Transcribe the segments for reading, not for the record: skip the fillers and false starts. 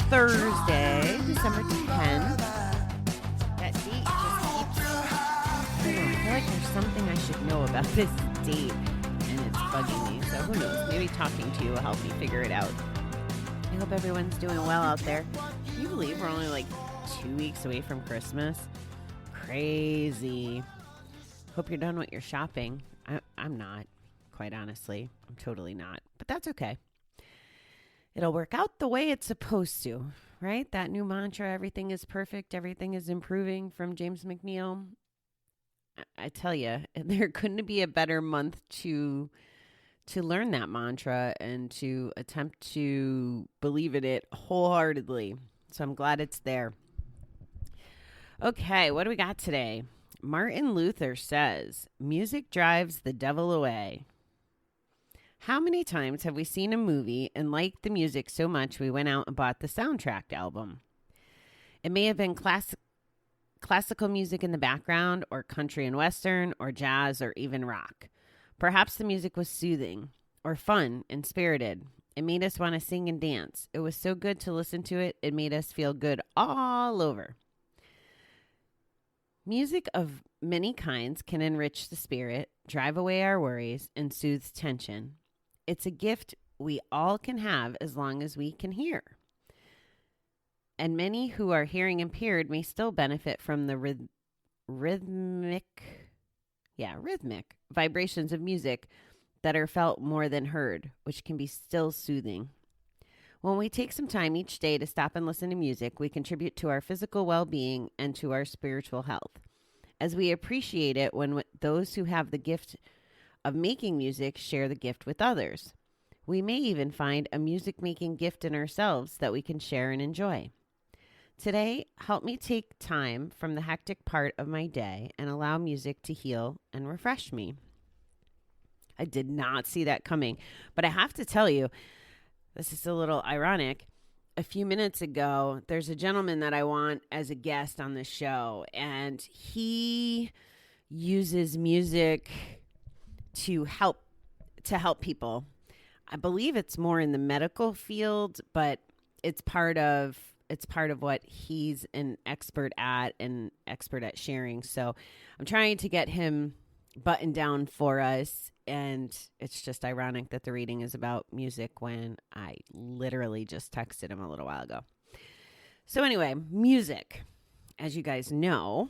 Thursday, December 10th. That date just keeps, I don't know, I feel like there's something I should know about this date, and it's bugging me. So who knows? Maybe talking to you will help me figure it out. I hope everyone's doing well out there. Can you believe we're only like 2 weeks away from Christmas? Crazy. Hope you're done with your shopping. I'm not, quite honestly. I'm totally not. But that's okay. It'll work out the way it's supposed to, right? That new mantra, everything is perfect, everything is improving, from James McNeil. I tell you, there couldn't be a better month to learn that mantra and to attempt to believe in it wholeheartedly. So I'm glad it's there. Okay, what do we got today? Martin Luther says, music drives the devil away. How many times have we seen a movie and liked the music so much we went out and bought the soundtrack album? It may have been classical music in the background, or country and western, or jazz, or even rock. Perhaps the music was soothing, or fun and spirited. It made us want to sing and dance. It was so good to listen to it, it made us feel good all over. Music of many kinds can enrich the spirit, drive away our worries, and soothe tension. It's a gift we all can have as long as we can hear. And many who are hearing impaired may still benefit from the rhythmic vibrations of music that are felt more than heard, which can be still soothing. When we take some time each day to stop and listen to music, we contribute to our physical well-being and to our spiritual health. As we appreciate it when those who have the gift of making music share the gift with others. We may even find a music-making gift in ourselves that we can share and enjoy. Today, help me take time from the hectic part of my day and allow music to heal and refresh me. I did not see that coming, but I have to tell you, this is a little ironic. A few minutes ago, there's a gentleman that I want as a guest on the show, and he uses music to help people. I believe it's more in the medical field, but it's part of what he's an expert at and expert at sharing. So I'm trying to get him buttoned down for us. And it's just ironic that the reading is about music when I literally just texted him a little while ago. So anyway, music. As you guys know,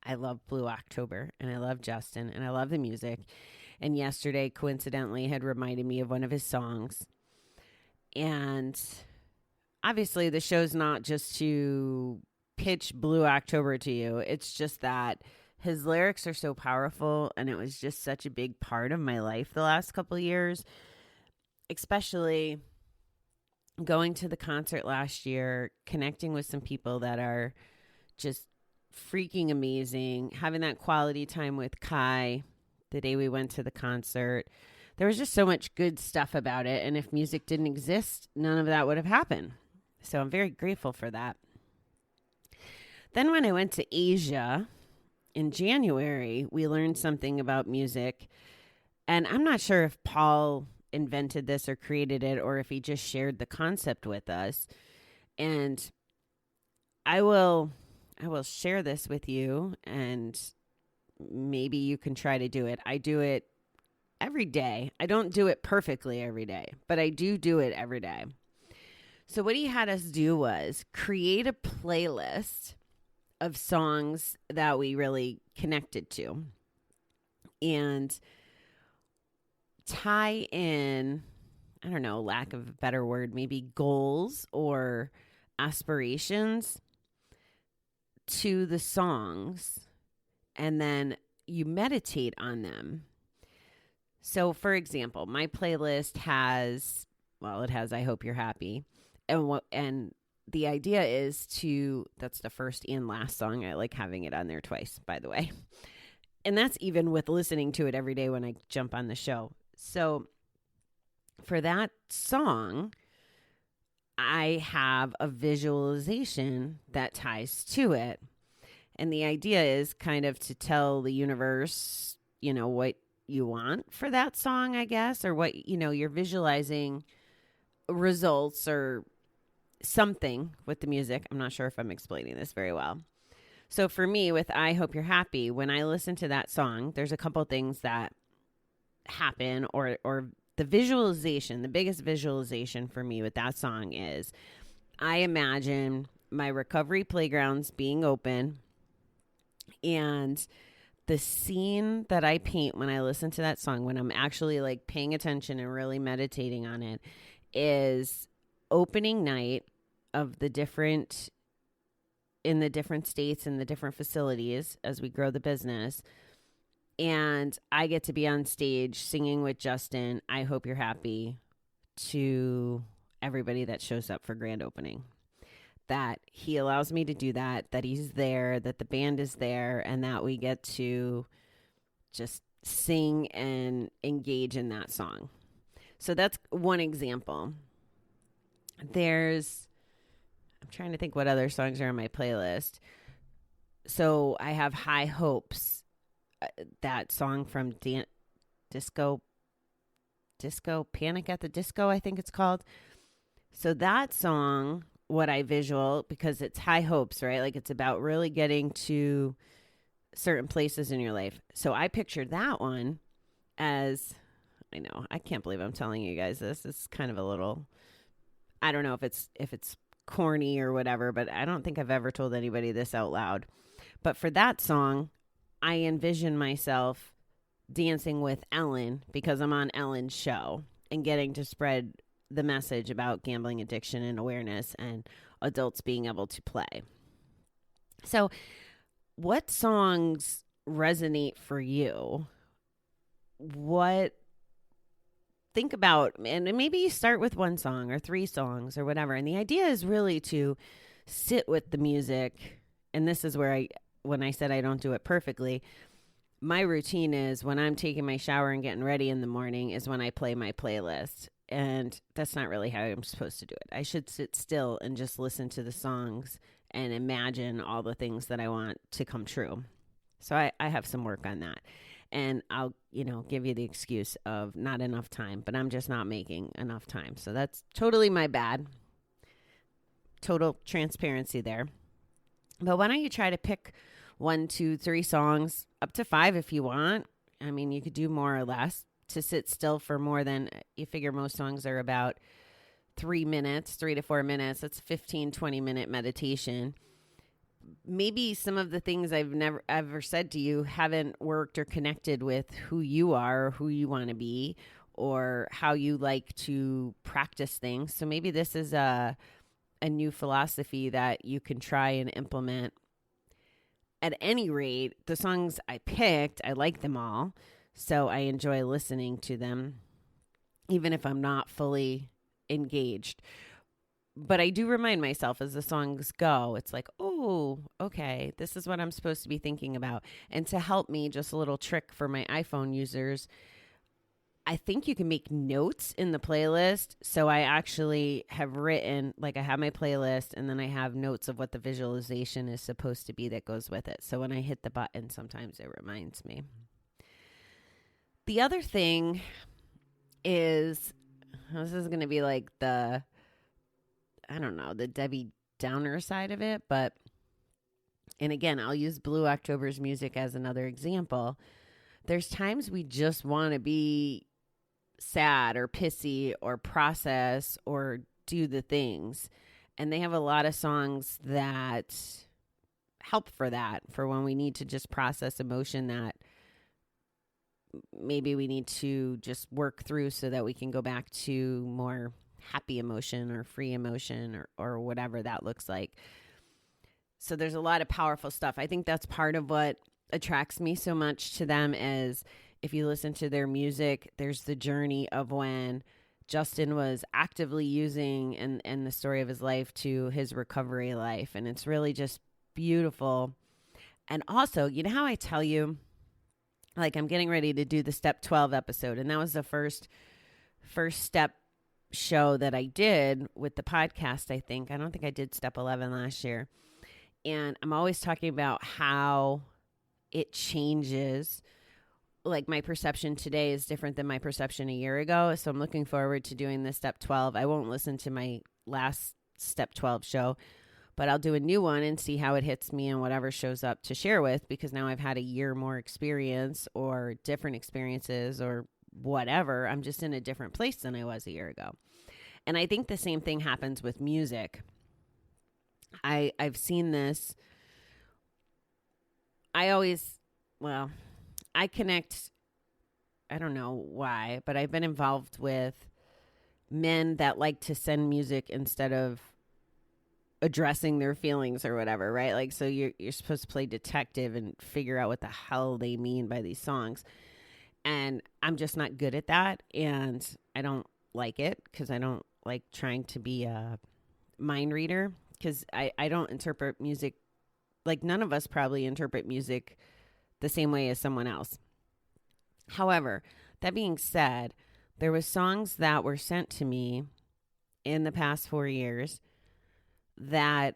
I love Blue October, and I love Justin, and I love the music. And yesterday, coincidentally, had reminded me of one of his songs. And obviously, the show's not just to pitch Blue October to you. It's just that his lyrics are so powerful, and it was just such a big part of my life the last couple of years, especially going to the concert last year, connecting with some people that are just freaking amazing, having that quality time with Kai the day we went to the concert. There was just so much good stuff about it, and if music didn't exist, none of that would have happened. So I'm very grateful for that. Then when I went to Asia in January, we learned something about music, and I'm not sure if Paul invented this or created it, or if he just shared the concept with us. And I will share this with you, and maybe you can try to do it. I do it every day. I don't do it perfectly every day, but I do it every day. So what he had us do was create a playlist of songs that we really connected to and tie in, I don't know, lack of a better word, maybe goals or aspirations to the songs, and then you meditate on them. So for example, my playlist has I Hope You're Happy, and the idea is that's the first and last song. I like having it on there twice, by the way. And that's even with listening to it every day when I jump on the show. So for that song, I have a visualization that ties to it. And the idea is kind of to tell the universe, what you want for that song, I guess, or what, you're visualizing results or something with the music. I'm not sure if I'm explaining this very well. So for me, with I Hope You're Happy, when I listen to that song, there's a couple things that happen, or the visualization, the biggest visualization for me with that song is I imagine my recovery playgrounds being open, and the scene that I paint when I listen to that song, when I'm actually like paying attention and really meditating on it, is opening night of the different states and the different facilities as we grow the business. And I get to be on stage singing with Justin, I Hope You're Happy, to everybody that shows up for grand opening. That he allows me to do that he's there, that the band is there, and that we get to just sing and engage in that song. So that's one example. I'm trying to think what other songs are on my playlist. So I have High Hopes, that song from Disco Panic at the Disco, I think it's called. So that song, what I visual, because it's high hopes, right? Like it's about really getting to certain places in your life. So I pictured that one as, I know, I can't believe I'm telling you guys this. It's kind of a little, I don't know if it's corny or whatever, but I don't think I've ever told anybody this out loud. But for that song, I envision myself dancing with Ellen, because I'm on Ellen's show, and getting to spread the message about gambling addiction and awareness and adults being able to play. So what songs resonate for you? Think about, and maybe you start with one song or 3 songs or whatever. And the idea is really to sit with the music. And this is where when I said I don't do it perfectly, my routine is when I'm taking my shower and getting ready in the morning is when I play my playlist. And that's not really how I'm supposed to do it. I should sit still and just listen to the songs and imagine all the things that I want to come true. So I have some work on that. And I'll, give you the excuse of not enough time, but I'm just not making enough time. So that's totally my bad. Total transparency there. But why don't you try to pick 1, 2, 3 songs, up to 5 if you want. I mean, you could do more or less, to sit still for more than, you figure most songs are about 3 to 4 minutes. That's 15, 20-minute meditation. Maybe some of the things I've never ever said to you haven't worked or connected with who you are, or who you want to be, or how you like to practice things. So maybe this is a new philosophy that you can try and implement. At any rate, the songs I picked, I like them all. So I enjoy listening to them, even if I'm not fully engaged. But I do remind myself as the songs go, it's like, oh, okay, this is what I'm supposed to be thinking about. And to help me, just a little trick for my iPhone users, I think you can make notes in the playlist. So I actually have written, like I have my playlist, and then I have notes of what the visualization is supposed to be that goes with it. So when I hit the button, sometimes it reminds me. The other thing is, this is going to be like the Debbie Downer side of it, but, and again, I'll use Blue October's music as another example. There's times we just want to be sad or pissy or process or do the things. And they have a lot of songs that help for that, for when we need to just process emotion that maybe we need to just work through so that we can go back to more happy emotion or free emotion or whatever that looks like. So there's a lot of powerful stuff. I think that's part of what attracts me so much to them, is if you listen to their music, there's the journey of when Justin was actively using and the story of his life to his recovery life. And it's really just beautiful. And also, you know how I tell you, like I'm getting ready to do the Step 12 episode, and that was the first step show that I did with the podcast, I think. I don't think I did Step 11 last year. And I'm always talking about how it changes. Like my perception today is different than my perception a year ago. So I'm looking forward to doing this Step 12. I won't listen to my last Step 12 show, but I'll do a new one and see how it hits me and whatever shows up to share with, because now I've had a year more experience or different experiences or whatever. I'm just in a different place than I was a year ago. And I think the same thing happens with music. I've seen this. I connect, I don't know why, but I've been involved with men that like to send music instead of addressing their feelings or whatever, right? Like, so you're supposed to play detective and figure out what the hell they mean by these songs. And I'm just not good at that. And I don't like it because I don't like trying to be a mind reader, because I don't interpret music. Like, none of us probably interpret music the same way as someone else. However, that being said, there was songs that were sent to me in the past 4 years that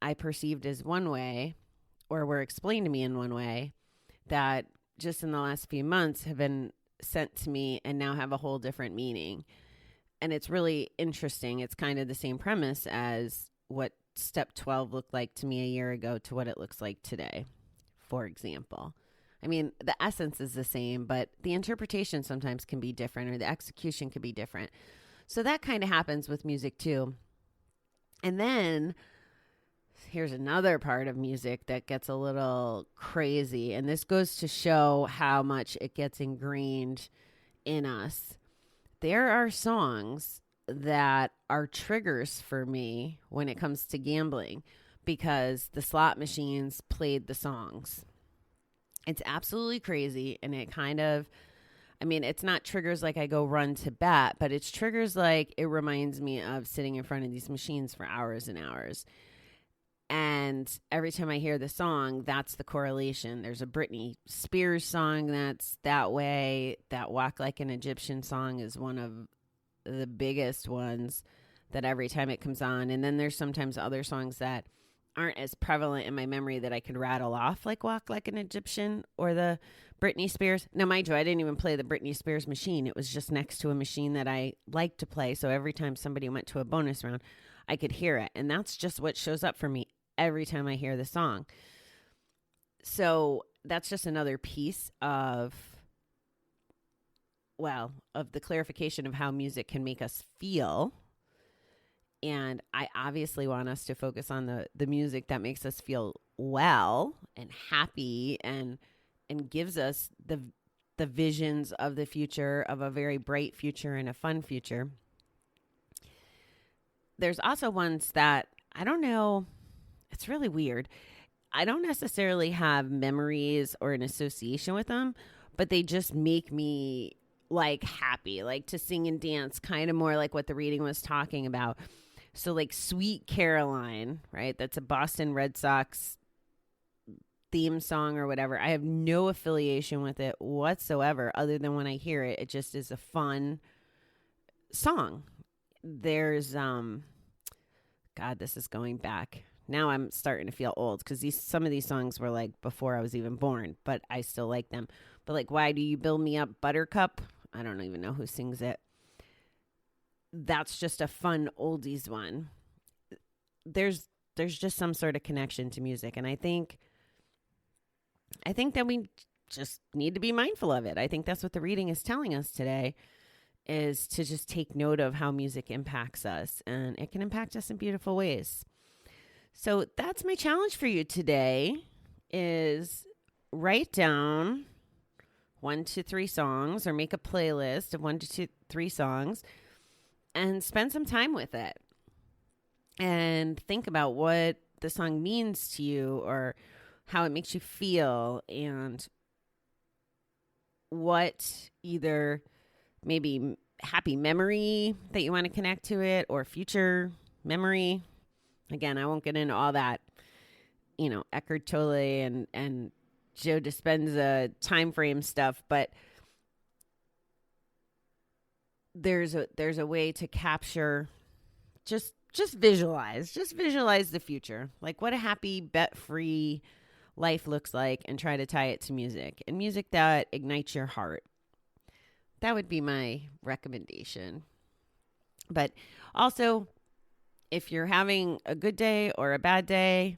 I perceived as one way, or were explained to me in one way, that just in the last few months have been sent to me and now have a whole different meaning. And it's really interesting. It's kind of the same premise as what Step 12 looked like to me a year ago to what it looks like today, for example. I mean, the essence is the same, but the interpretation sometimes can be different, or the execution could be different. So that kind of happens with music too. And then here's another part of music that gets a little crazy. And this goes to show how much it gets ingrained in us. There are songs that are triggers for me when it comes to gambling because the slot machines played the songs. It's absolutely crazy. And it kind of, I mean, it's not triggers like I go run to bat, but it's triggers like it reminds me of sitting in front of these machines for hours and hours. And every time I hear the song, that's the correlation. There's a Britney Spears song that's that way. That Walk Like an Egyptian song is one of the biggest ones that every time it comes on. And then there's sometimes other songs that aren't as prevalent in my memory that I could rattle off, like Walk Like an Egyptian or the Britney Spears. Now, mind you, I didn't even play the Britney Spears machine. It was just next to a machine that I like to play. So every time somebody went to a bonus round, I could hear it. And that's just what shows up for me every time I hear the song. So that's just another piece of the clarification of how music can make us feel. And I obviously want us to focus on the music that makes us feel well and happy and gives us the visions of the future, of a very bright future and a fun future. There's also ones that, I don't know, it's really weird. I don't necessarily have memories or an association with them, but they just make me like happy, like to sing and dance, kind of more like what the reading was talking about. So like Sweet Caroline, right? That's a Boston Red Sox theme song or whatever. I have no affiliation with it whatsoever, other than when I hear it, it just is a fun song. There's, God, this is going back. Now I'm starting to feel old because some of these songs were like before I was even born, but I still like them. But like, Why Do You Build Me Up, Buttercup? I don't even know who sings it. That's just a fun oldies one. There's just some sort of connection to music. And I think that we just need to be mindful of it. I think that's what the reading is telling us today, is to just take note of how music impacts us. And it can impact us in beautiful ways. So that's my challenge for you today, is write down 1 to 3 songs, or make a playlist of 1 to 3 songs and spend some time with it and think about what the song means to you, or how it makes you feel, and what either maybe happy memory that you want to connect to it, or future memory. Again, I won't get into all that, Eckhart Tolle and Joe Dispenza time frame stuff, but there's a way to capture, just visualize the future, like what a happy, bet-free life looks like, and try to tie it to music, and music that ignites your heart. That would be my recommendation. But also, if you're having a good day or a bad day,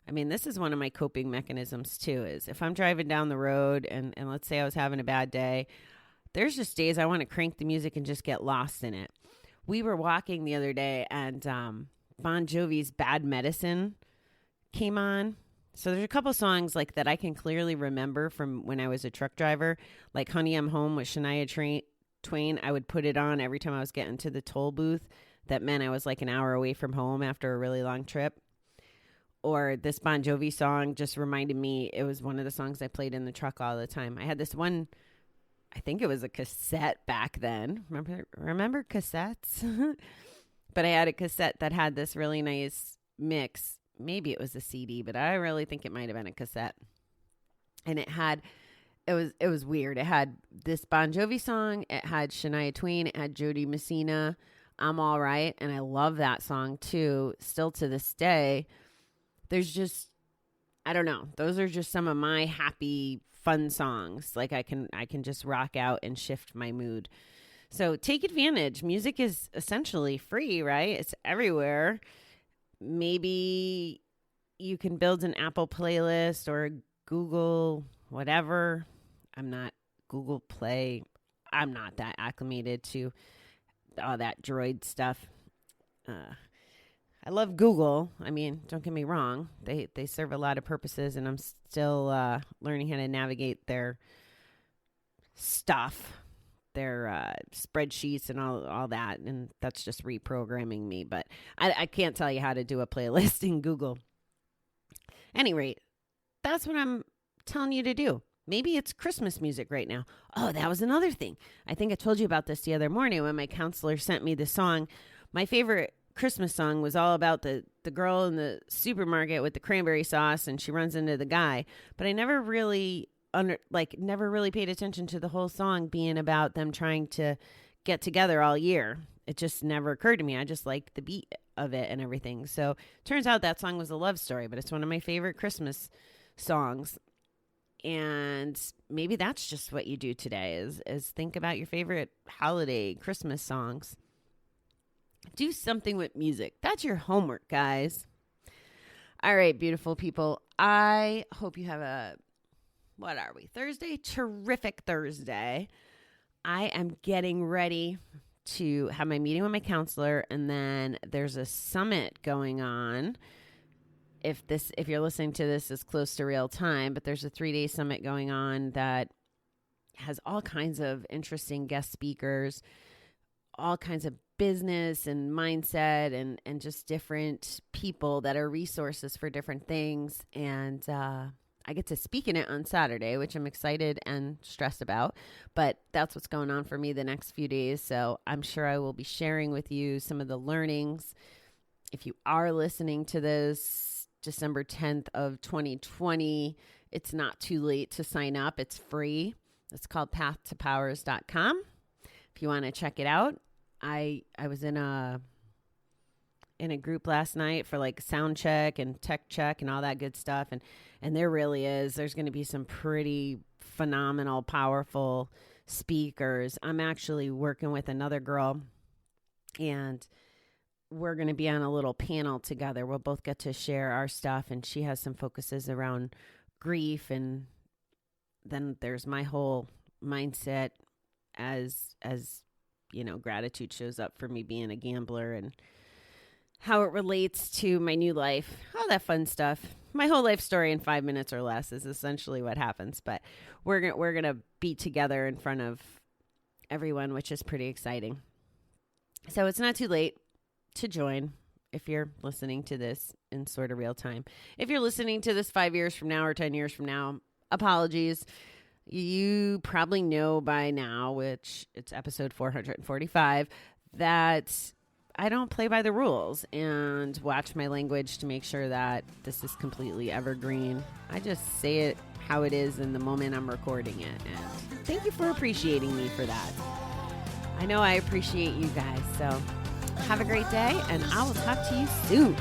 I mean, this is one of my coping mechanisms too, is if I'm driving down the road and let's say I was having a bad day, there's just days I want to crank the music and just get lost in it. We were walking the other day and Bon Jovi's Bad Medicine came on. So there's a couple songs like that I can clearly remember from when I was a truck driver, like Honey, I'm Home with Shania Twain. I would put it on every time I was getting to the toll booth. That meant I was like an hour away from home after a really long trip. Or this Bon Jovi song just reminded me, it was one of the songs I played in the truck all the time. I had this one, I think it was a cassette back then. Remember cassettes? But I had a cassette that had this really nice mix. Maybe it was a CD, but I really think it might have been a cassette. And it was weird. It had this Bon Jovi song. It had Shania Twain. It had Jody Messina, I'm All Right. And I love that song too. Still to this day. There's just, I don't know. Those are just some of my happy, fun songs. Like I can just rock out and shift my mood. So take advantage. Music is essentially free, right? It's everywhere. Maybe you can build an Apple playlist or Google whatever. I'm not Google Play. I'm not that acclimated to all that droid stuff. I love Google. I mean, don't get me wrong. They serve a lot of purposes, and I'm still learning how to navigate their stuff, their spreadsheets and all that. And that's just reprogramming me. But I can't tell you how to do a playlist in Google. At any rate, that's what I'm telling you to do. Maybe it's Christmas music right now. Oh, that was another thing. I think I told you about this the other morning when my counselor sent me the song. My favorite Christmas song was all about the girl in the supermarket with the cranberry sauce and she runs into the guy. But I never really never really paid attention to the whole song being about them trying to get together all year. It just never occurred to me. I just liked the beat of it and everything. So turns out that song was a love story, but it's one of my favorite Christmas songs. And maybe that's just what you do today is think about your favorite holiday Christmas songs. Do something with music. That's your homework, guys. All right, beautiful people. I hope you have a, what are we, Thursday? Terrific Thursday. I am getting ready to have my meeting with my counselor, and then there's a summit going on. If you're listening to this, is close to real time, but there's a 3-day summit going on that has all kinds of interesting guest speakers, all kinds of business and mindset and just different people that are resources for different things. And I get to speak in it on Saturday, which I'm excited and stressed about. But that's what's going on for me the next few days. So I'm sure I will be sharing with you some of the learnings. If you are listening to this December 10th of 2020, it's not too late to sign up. It's free. It's called pathtopowers.com. If you want to check it out. I was in a group last night for like sound check and tech check and all that good stuff. And there's going to be some pretty phenomenal, powerful speakers. I'm actually working with another girl and we're going to be on a little panel together. We'll both get to share our stuff, and she has some focuses around grief. And then there's my whole mindset as you know, gratitude shows up for me being a gambler and how it relates to my new life, all that fun stuff. My whole life story in 5 minutes or less is essentially what happens. But we're gonna be together in front of everyone, which is pretty exciting. So it's not too late to join if you're listening to this in sort of real time. If you're listening to this 5 years from now or 10 years from now, apologies. You probably know by now, which it's episode 445, that I don't play by the rules and watch my language to make sure that this is completely evergreen. I just say it how it is in the moment I'm recording it. And thank you for appreciating me for that. I know I appreciate you guys. So have a great day, and I will talk to you soon.